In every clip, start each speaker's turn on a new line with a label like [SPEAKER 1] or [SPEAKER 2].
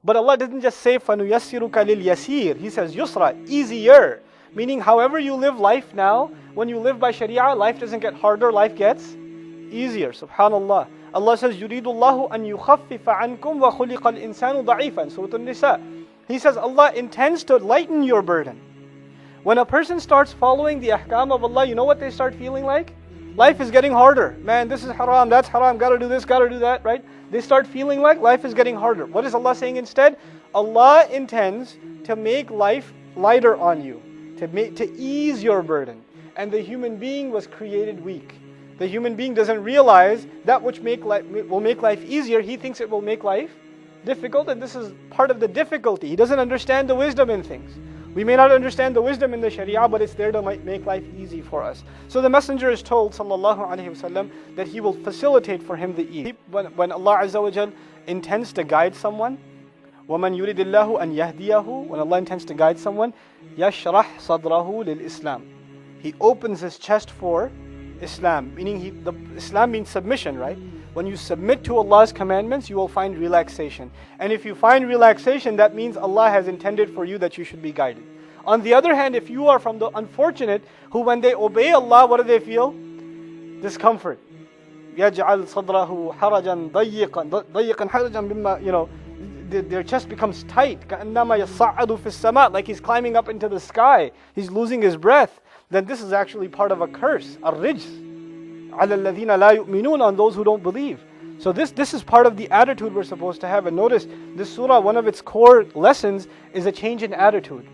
[SPEAKER 1] But Allah didn't just say فَنُيَسِّرُكَ لِلْيَسِيرِ. He says yusra, easier. Meaning however you live life now, when you live by Sharia, life doesn't get harder, life gets easier. Subhanallah. Allah says, يُرِيدُ اللَّهُ أَن يُخَفِّفَ عَنْكُمْ وَخُلِقَ الْإِنسَانُ ضَعِيفًا. Surah An-Nisa. He says Allah intends to lighten your burden. When a person starts following the ahkam of Allah, you know what they start feeling like? Life is getting harder. Man, this is haram, that's haram, gotta do this, gotta do that, right? They start feeling like life is getting harder. What is Allah saying instead? Allah intends to make life lighter on you, to ease your burden. And the human being was created weak. The human being doesn't realize that which will make life easier. He thinks it will make life difficult, and this is part of the difficulty. He doesn't understand the wisdom in things. We may not understand the wisdom in the Sharia, but it's there to make life easy for us. So the Messenger is told, sallallahu alaihi wasallam, that he will facilitate for him the ease. When Allah Azza wa Jal intends to guide someone, وَمَنْ يُرِدِ اللَّهُ أَنْ يَهْدِيَهُ, when Allah intends to guide someone, يَشْرَحْ صَدْرَهُ لِلْإِسْلَامِ. He opens his chest for Islam, meaning Islam means submission, right? When you submit to Allah's commandments, you will find relaxation. And if you find relaxation, that means Allah has intended for you that you should be guided. On the other hand, if you are from the unfortunate who when they obey Allah, what do they feel? Discomfort. يَجْعَلْ صَدْرَهُ حَرَجًا ضَيِّقًا حَرَجًا بِمَّا, their chest becomes tight. كَأَنَّمَا يَصَّعَّدُ فِي السَّمَاءِ, like he's climbing up into the sky. He's losing his breath. Then this is actually part of a curse, a rijs. عَلَى الَّذِينَ لَا يُؤْمِنُونَ, on those who don't believe. So this is part of the attitude we're supposed to have. And notice, this surah, one of its core lessons is a change in attitude,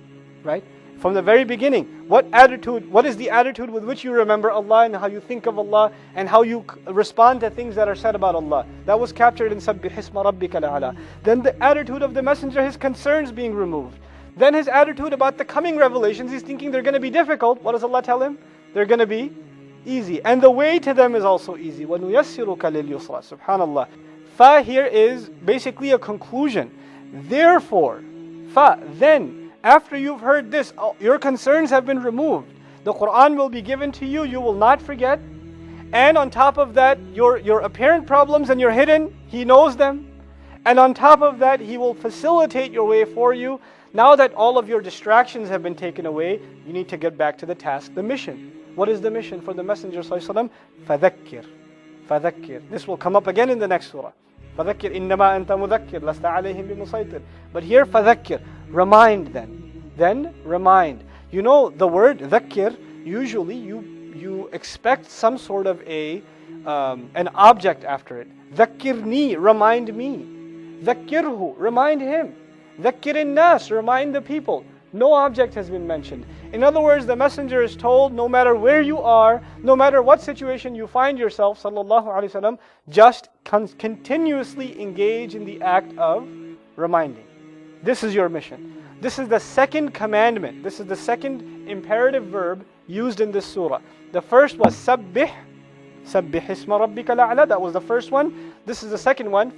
[SPEAKER 1] right? From the very beginning, what is the attitude with which you remember Allah and how you think of Allah and how you respond to things that are said about Allah? That was captured in سَبِّحِ اسْمَ رَبِّكَ الْأَعْلَى. Then the attitude of the messenger, his concerns being removed. Then his attitude about the coming revelations, he's thinking they're going to be difficult. What does Allah tell him? They're going to be easy. And the way to them is also easy. وَنُيَسِّرُكَ لِلْيُسْرَى. Subhanallah. Fa here is basically a conclusion. Therefore, then, after you've heard this, your concerns have been removed. The Quran will be given to you, you will not forget. And on top of that, your apparent problems and your hidden, He knows them. And on top of that, He will facilitate your way for you. Now that all of your distractions have been taken away, you need to get back to the task, the mission. What is the mission for the Messenger ﷺ? فَذَكِّرْ. فَذَكِّرْ. This will come up again in the next surah. فَذَكِّرْ إِنَّمَا أَنْتَ مُذَكِّرْ لَسْتَ عَلَيْهِمْ بِمُصَيْطِرْ. But here, فَذَكِّرْ. Remind then. Then, remind. You know, the word ذَكِّرْ, usually you expect some sort of an object after it. ذَكِّرْنِي, remind me. ذَكِّرْهُ, remind him. ذَكِّرِ النَّاسِ, remind the people. No object has been mentioned. In other words, the messenger is told, no matter where you are, no matter what situation you find yourself, sallallahu alaihi wasallam, just continuously engage in the act of reminding. This is your mission. This is the second commandment. This is the second imperative verb used in this surah. The first was sabbih. Sabbih isma rabbika al-a'la. That was the first one. This is the second one,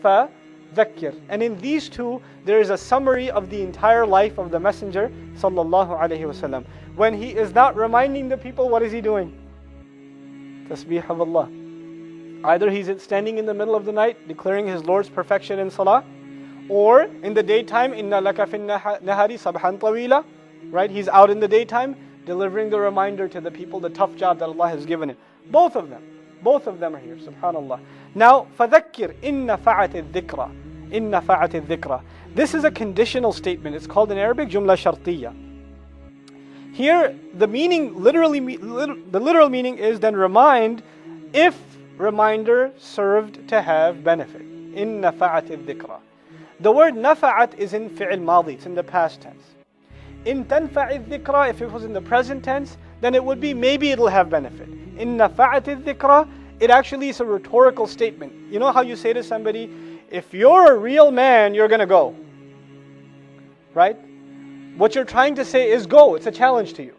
[SPEAKER 1] Dhakkir. And in these two, there is a summary of the entire life of the Messenger sallallahu alaihi wasallam. When he is not reminding the people, what is he doing? Tasbih of Allah. Either he's standing in the middle of the night declaring his Lord's perfection in salah, or in the daytime, inna laka fin nahari sabhan tawila, right? He's out in the daytime delivering the reminder to the people, the tough job that Allah has given him. Both of them are here, subhanallah. Now, فَذَكِّرْ إِنَّ فَعَتِ الذِّكْرَى. إِنَّ فَعَتِ الذِّكْرَى. This is a conditional statement. It's called in Arabic, jumla shartiyya. Here, the literal meaning is then remind if reminder served to have benefit. إِنَّ فَعَتِ الذِّكْرَى. The word nafa'at is in fi'il madi, it's in the past tense. In tanfa'i dhikra, if it was in the present tense, then it would be maybe it'll have benefit. In nafa'ati dhikra, it actually is a rhetorical statement. You know how you say to somebody, if you're a real man, you're going to go. Right? What you're trying to say is go. It's a challenge to you.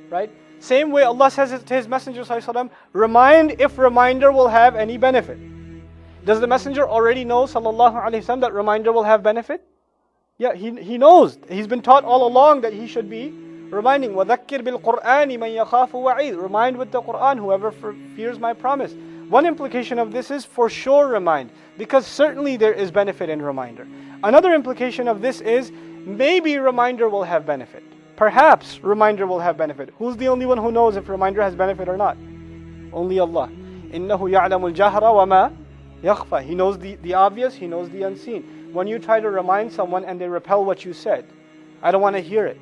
[SPEAKER 1] Right? Same way Allah says to His Messenger ﷺ, remind if reminder will have any benefit. Does the Messenger already know sallallahu alaihi wasallam that reminder will have benefit? Yeah, he knows. He's been taught all along that he should be reminding. وَذَكِّرْ بِالْقُرْآنِ مَنْ يَخَافُ وَعِيدٍ. Remind with the Qur'an whoever fears my promise. One implication of this is for sure remind, because certainly there is benefit in reminder. Another implication of this is maybe reminder will have benefit. Perhaps reminder will have benefit. Who's the only one who knows if reminder has benefit or not? Only Allah. إِنَّهُ يَعْلَمُ الْجَهْرَ وَمَا يَخْفَى. He knows the obvious, He knows the unseen. When you try to remind someone and they repel what you said, I don't want to hear it.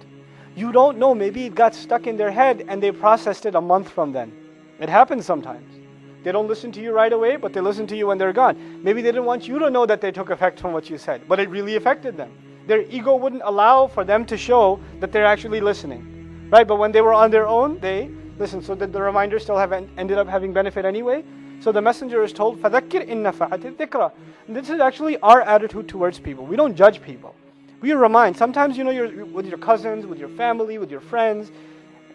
[SPEAKER 1] You don't know, maybe it got stuck in their head and they processed it a month from then. It happens sometimes. They don't listen to you right away, but they listen to you when they're gone. Maybe they didn't want you to know that they took effect from what you said, but it really affected them. Their ego wouldn't allow for them to show that they're actually listening. Right? But when they were on their own, they listened. So did the reminder still have ended up having benefit anyway? So the messenger is told, فَذَكِّرْ إِن نَفَعَتِ الذِّكْرَى. This is actually our attitude towards people. We don't judge people. We remind. Sometimes, you're with your cousins, with your family, with your friends.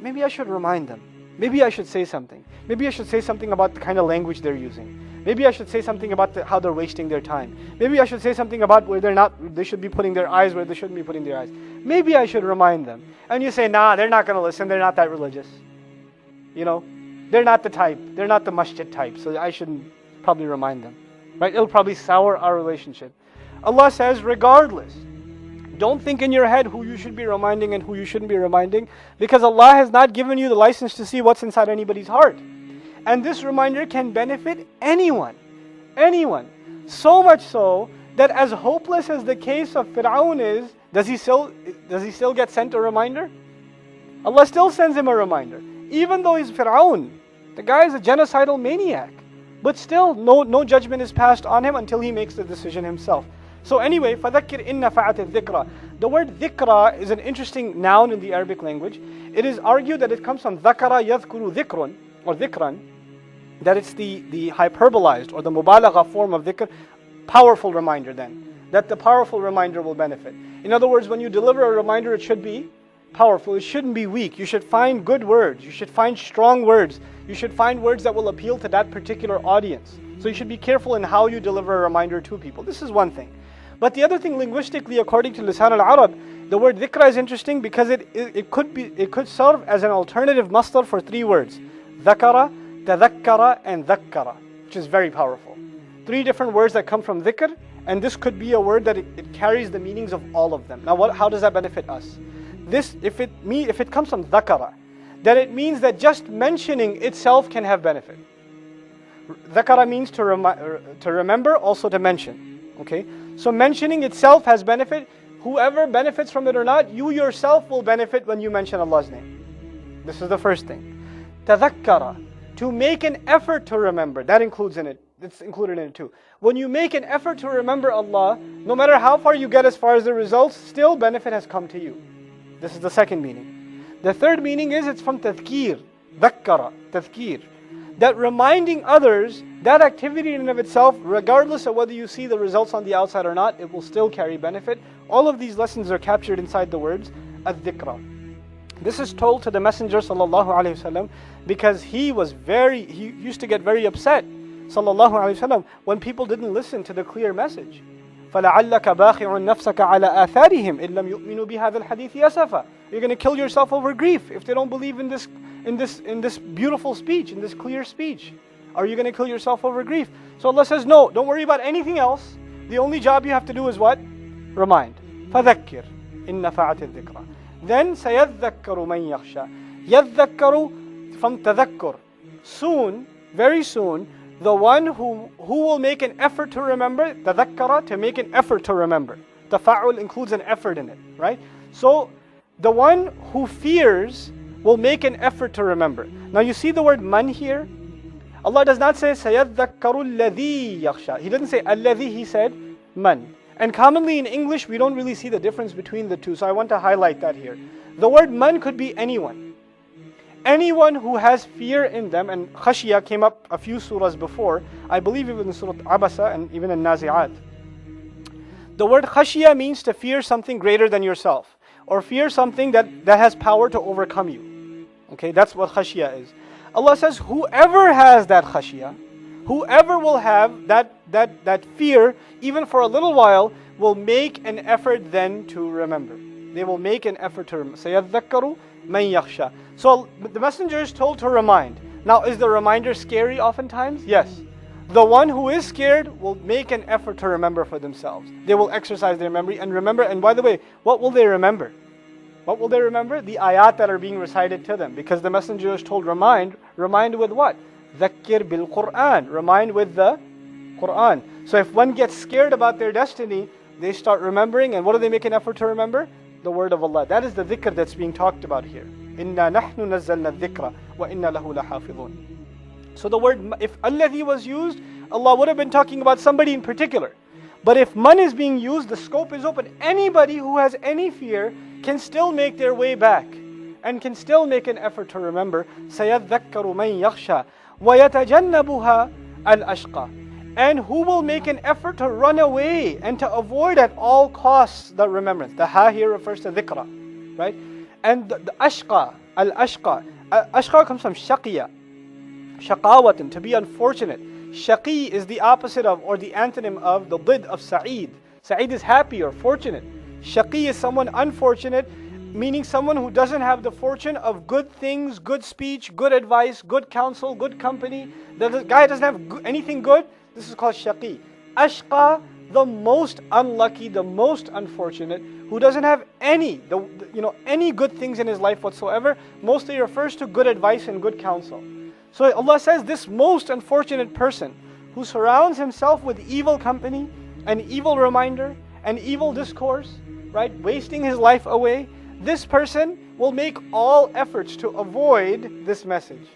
[SPEAKER 1] Maybe I should remind them. Maybe I should say something. Maybe I should say something about the kind of language they're using. Maybe I should say something about how they're wasting their time. Maybe I should say something about where they should be putting their eyes where they shouldn't be putting their eyes. Maybe I should remind them. And you say, nah, they're not going to listen. They're not that religious. They're not the type. They're not the masjid type. So I shouldn't probably remind them. Right? It'll probably sour our relationship. Allah says, regardless, don't think in your head who you should be reminding and who you shouldn't be reminding, because Allah has not given you the license to see what's inside anybody's heart. And this reminder can benefit anyone. Anyone. So much so that as hopeless as the case of Fir'aun is, does he still get sent a reminder? Allah still sends him a reminder. Even though he's Fir'aun, the guy is a genocidal maniac. But still, no judgment is passed on him until he makes the decision himself. So anyway, فَذَكِّرْ إِن نَفَعَتِ الذِّكْرَى. The word dhikra is an interesting noun in the Arabic language. It is argued that it comes from ذَكَرَ يَذْكُرُ ذِكْرٌ or dhikran, that it's the hyperbolized or the mubalagha form of dhikr, powerful reminder then. That the powerful reminder will benefit. In other words, when you deliver a reminder, it should be powerful. It shouldn't be weak. You should find good words. You should find strong words. You should find words that will appeal to that particular audience. So you should be careful in how you deliver a reminder to people. This is one thing. But the other thing, linguistically, according to Lisan al-Arab, the word dhikra is interesting because it could serve as an alternative masdar for three words. Dhakara, tadhakkara, and dhakkara, which is very powerful. Three different words that come from dhikr, and this could be a word that it carries the meanings of all of them. Now, how does that benefit us? This, if it comes from dhakara, then it means that just mentioning itself can have benefit. Dhakara means to remember, also to mention. Okay, so mentioning itself has benefit. Whoever benefits from it or not, you yourself will benefit when you mention Allah's name. This is the first thing. Tadhakkara, to make an effort to remember. That includes in it. It's included in it too. When you make an effort to remember Allah, no matter how far you get as far as the results, still benefit has come to you. This is the second meaning. The third meaning is it's from tadhkir, dhakkara, tadhkir. That reminding others, that activity in and of itself, regardless of whether you see the results on the outside or not, it will still carry benefit. All of these lessons are captured inside the words ad-dhikra. This is told to the Messenger sallallahu alaihi wasallam because he used to get very upset sallallahu alaihi wasallam when people didn't listen to the clear message. فَلَعَلَّكَ بَاخِعٌ نَفْسَكَ عَلَى آثَارِهِمْ إِن لَمْ يُؤْمِنُوا بِهَذَا الْحَدِيثِ أَسَفًا. You're going to kill yourself over grief if they don't believe in this beautiful speech, in this clear speech. Are you going to kill yourself over grief? So Allah says, no, don't worry about anything else. The only job you have to do is what? Remind. فَذَكِّرْ إِن نَفَعَتِ الذِّكْرَى. Then سَيَذَّكَّرُ مَنْ يَخْشَى. يَذَّكَّرُ from tadhakkur. Soon, very soon, the one who will make an effort to remember, tadhakkara, to make an effort to remember. Tafa'ul includes an effort in it, right? So, the one who fears will make an effort to remember. Now you see the word man here? Allah does not say سَيَذَّكَّرُ الَّذِي يَخْشَى. He didn't say الَّذِي, He said man. And commonly in English, we don't really see the difference between the two, so I want to highlight that here. The word man could be anyone. Anyone who has fear in them, and khashiyah came up a few surahs before, I believe even in Surah Abasa and even in Nazi'at. The word khashiyah means to fear something greater than yourself, or fear something that has power to overcome you. Okay, that's what khashiyah is. Allah says, whoever has that khashiyah, whoever will have that fear, even for a little while, will make an effort then to remember. They will make an effort to remember. سَيَذَّكَّرُ مَنْ يَخْشَى. So the messenger is told to remind. Now, is the reminder scary oftentimes? Yes. The one who is scared will make an effort to remember for themselves. They will exercise their memory and remember. And by the way, what will they remember? What will they remember? The ayat that are being recited to them. Because the messenger is told, remind with what? Dhakkir bil Quran. Remind with the Quran. So if one gets scared about their destiny, they start remembering. And what do they make an effort to remember? The word of Allah. That is the dhikr that's being talked about here. Inna nahnu nazzalna dhikra wa inna lahu lahafidhun. So the word, if alladhi was used, Allah would have been talking about somebody in particular. But if man is being used, the scope is open. Anybody who has any fear can still make their way back and can still make an effort to remember. سَيَذَّكَّرُ مَنْ يَخْشَى وَيَتَجَنَّبُهَا الْأَشْقَى. And who will make an effort to run away and to avoid at all costs the remembrance. The ha here refers to dhikra, right? And the ashqa, al-ashqa. Ashqa comes from shaqiya. Shaqawatan, to be unfortunate. Shaqi is the opposite of, or the antonym of, the did of Sa'id. Sa'id is happy or fortunate. Shaqi is someone unfortunate, meaning someone who doesn't have the fortune of good things, good speech, good advice, good counsel, good company. The guy doesn't have anything good. This is called Shaqi. Ashqa, the most unlucky, the most unfortunate, who doesn't have any good things in his life whatsoever, mostly refers to good advice and good counsel. So Allah says this most unfortunate person who surrounds himself with evil company, an evil reminder, an evil discourse, right, wasting his life away, this person will make all efforts to avoid this message.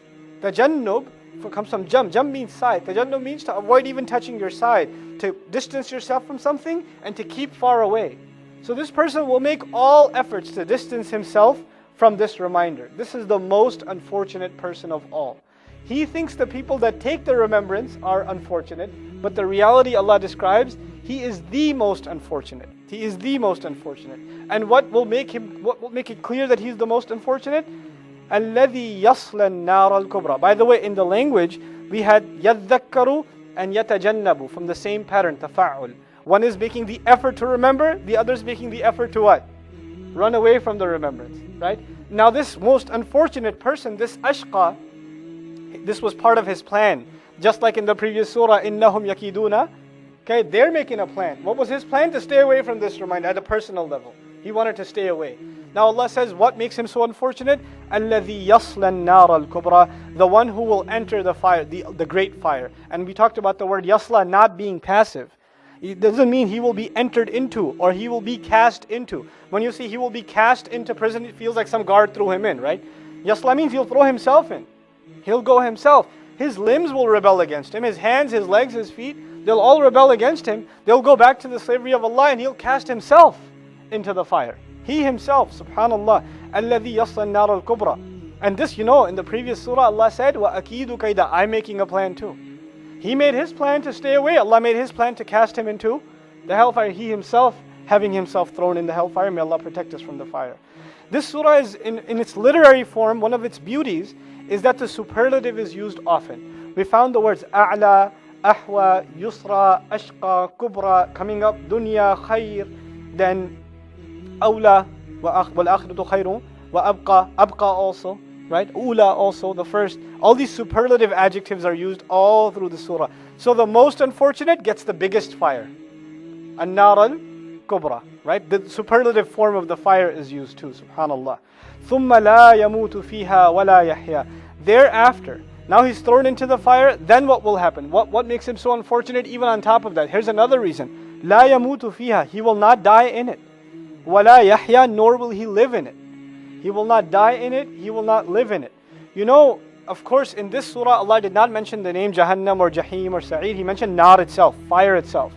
[SPEAKER 1] Tajannub comes from jam. Jam means side. Tajannub means to avoid even touching your side, to distance yourself from something and to keep far away. So this person will make all efforts to distance himself from this reminder. This is the most unfortunate person of all. He thinks the people that take the remembrance are unfortunate, but the reality Allah describes, he is the most unfortunate. He is the most unfortunate. And what will make it clear that he's the most unfortunate? الَّذِي يَصْلَ النَّارَ الْكُبْرَى. By the way, in the language, we had يَذَّكَّرُ and يَتَجَنَّبُ from the same pattern, tafa'ul. One is making the effort to remember, the other is making the effort to what? Run away from the remembrance, right? Now this most unfortunate person, this ashqa, this was part of his plan. Just like in the previous surah, إِنَّهُمْ يَكِيدُونَ. Okay, they're making a plan. What was his plan? To stay away from this reminder at a personal level. He wanted to stay away. Now Allah says, what makes him so unfortunate? الَّذِي يَصْلَ النَّارَ الْكُبْرَى. The one who will enter the fire, the great fire. And we talked about the word yasla not being passive. It doesn't mean he will be entered into or he will be cast into. When you see he will be cast into prison, it feels like some guard threw him in, right? Yasla means he'll throw himself in. He'll go himself. His limbs will rebel against him. His hands, his legs, his feet, they'll all rebel against him. They'll go back to the slavery of Allah and he'll cast himself into the fire. He himself, subhanallah. الَّذِي يَصْلَ النَّارَ الْكُبْرَى. And this, in the previous surah, Allah said, وَأَكِيدُ كَيْدًا. I'm making a plan too. He made his plan to stay away. Allah made his plan to cast him into the hellfire. He himself, having himself thrown in the hellfire. May Allah protect us from the fire. This surah is, in its literary form, one of its beauties is that the superlative is used often. We found the words a'la, ahwa, yusra, ashqa, kubra coming up, dunya, khair, then awla, wal akhiratu khairun, wa abqa also, right? Ula also, the first. All these superlative adjectives are used all through the surah. So the most unfortunate gets the biggest fire. An-nar al-kubra, right? The superlative form of the fire is used too, subhanallah. ثُمَّ لَا يَمُوتُ فِيهَا وَلَا يَحْيَا. Thereafter, now he's thrown into the fire, then what will happen? What makes him so unfortunate even on top of that? Here's another reason. لَا يَمُوتُ فِيهَا. He will not die in it. وَلَا يَحْيَا. Nor will he live in it. He will not die in it, he will not live in it. Of course, in this surah, Allah did not mention the name Jahannam or Jahim or Sa'id. He mentioned Nar itself, fire itself.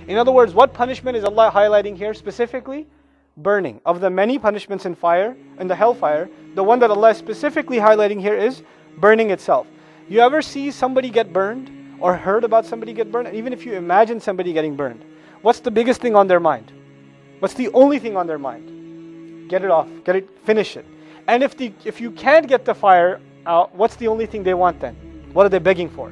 [SPEAKER 1] In other words, what punishment is Allah highlighting here specifically? Burning. Of the many punishments in fire, in the hellfire, the one that Allah is specifically highlighting here is burning itself. You ever see somebody get burned or heard about somebody get burned? Even if you imagine somebody getting burned, what's the biggest thing on their mind? What's the only thing on their mind? Get it off, finish it. And if you can't get the fire out, what's the only thing they want then? What are they begging for?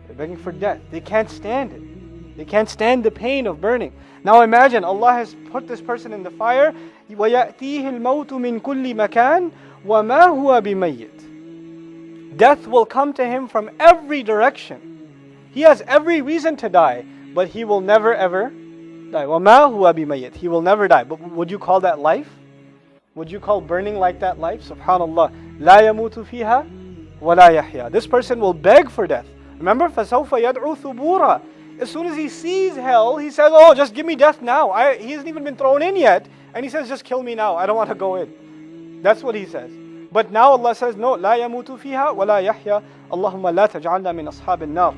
[SPEAKER 1] They're begging for death. They can't stand it. They can't stand the pain of burning. Now imagine, Allah has put this person in the fire. وَيَأْتِيهِ الْمَوْتُ مِنْ كُلِّ مَكَانٍ وَمَا هُوَ بِمَيِّتٍ. Death will come to him from every direction. He has every reason to die, but he will never ever die. وَمَا هُوَ بِمَيِّتٍ. He will never die. But would you call that life? Would you call burning like that life? Subhanallah. لَا يَمُوتُ فِيهَا وَلَا يَحْيَا. This person will beg for death. Remember, فَسَوْفَ يَدْعُو ثُبُورًا. As soon as he sees hell, he says, oh, just give me death now. He hasn't even been thrown in yet. And he says, just kill me now. I don't want to go in. That's what he says. But now Allah says, no, لا يموت فيها ولا يحيا. اللهم لا تجعلنا من أصحاب النار.